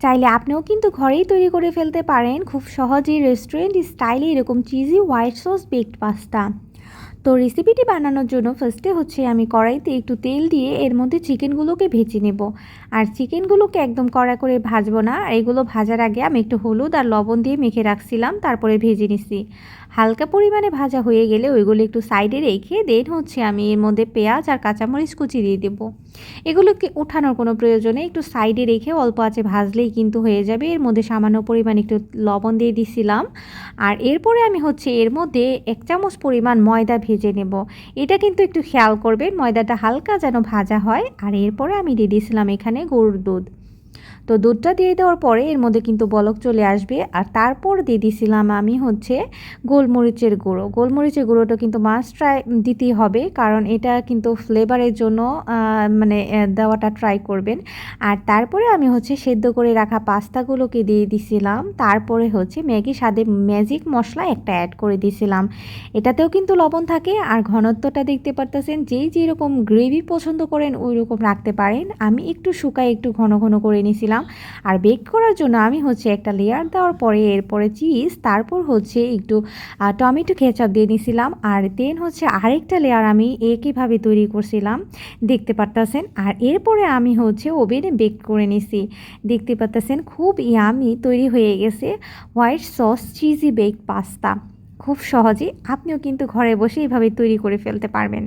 চাইলে আপনিও কিন্তু ঘরেই তৈরি করে ফেলতে পারেন খুব সহজেই রেস্টুরেন্ট স্টাইলে এরকম cheesy white sauce baked pasta. তো রেসিপিটি বানানোর জন্য ফার্স্টে হচ্ছে আমি কড়াইতে একটু তেল দিয়ে এর মধ্যে চিকেনগুলোকে ভেজে নেব। আর চিকেনগুলোকে একদম কড়া করে ভাজবো না, আর এগুলো ভাজার আগে আমি একটু হলুদ আর লবণ দিয়ে মেখে রাখছিলাম, তারপরে ভেজে নিছি। হালকা পরিমাণে ভাজা হয়ে গেলে ওইগুলো একটু সাইডে রেখে দেন হচ্ছে আমি এর মধ্যে পেঁয়াজ আর কাঁচামরিচ কুচি দিয়ে দেবো। এগুলোকে ওঠানোর কোনো প্রয়োজনে একটু সাইডে রেখে অল্প আঁচে ভাজলেই কিন্তু হয়ে যাবে। এর মধ্যে সামান্য পরিমাণ একটু লবণ দিয়ে দিছিলাম। আর এরপরে আমি হচ্ছে এর মধ্যে 1 চামচ পরিমাণ ময়দা ভেজে নেব। এটা কিন্তু একটু খেয়াল করবেন ময়দাটা হালকা যেন ভাজা হয়। আর এরপরে আমি দিয়ে দিয়েছিলাম এখানে গরুর দুধ। তো দুধটা দিয়ে দেওয়ার পরে এর মধ্যে কিন্তু বলক চলে আসবে, আর তারপর দিয়ে দিয়েছিলাম আমি হচ্ছে গোলমরিচের গুঁড়ো। গোলমরিচের গুঁড়োটা কিন্তু মাস্ট ট্রাই দিতেই হবে, কারণ এটা কিন্তু ফ্লেভারের জন্য মানে দেওয়াটা ট্রাই করবেন। আর তারপরে আমি হচ্ছে সেদ্ধ করে রাখা পাস্তাগুলোকে দিয়ে দিছিলাম। তারপরে হচ্ছে ম্যাগি স্বাদে ম্যাজিক মশলা একটা অ্যাড করে দিয়েছিলাম। এটাতেও কিন্তু লবণ থাকে। আর ঘনত্বটা দেখতে পারতেছেন, যেই যেরকম গ্রেভি পছন্দ করেন ওই রকম রাখতে পারেন। আমি একটু শুকায় একটু ঘন ঘন করে নিয়েছিলাম। আর বেক করার জন্য আমি হচ্ছে একটা লেয়ার দেওয়ার পরে এরপরে চিজ, তারপর হচ্ছে একটু টমেটো কেচাপ দিয়ে নিয়েছিলাম। আর দেন হচ্ছে আরেকটা লেয়ার আমি একইভাবে তৈরি করছিলাম, দেখতে পারতেছেন। আর এরপরে আমি হচ্ছে ওভেনে বেক করে নিছি। দেখতে পারতেছেন খুব ইয়ামি তৈরি হয়ে গেছে white sauce cheesy bake pasta. খুব সহজে আপনিও কিন্তু ঘরে বসে এইভাবে তৈরি করে ফেলতে পারবেন।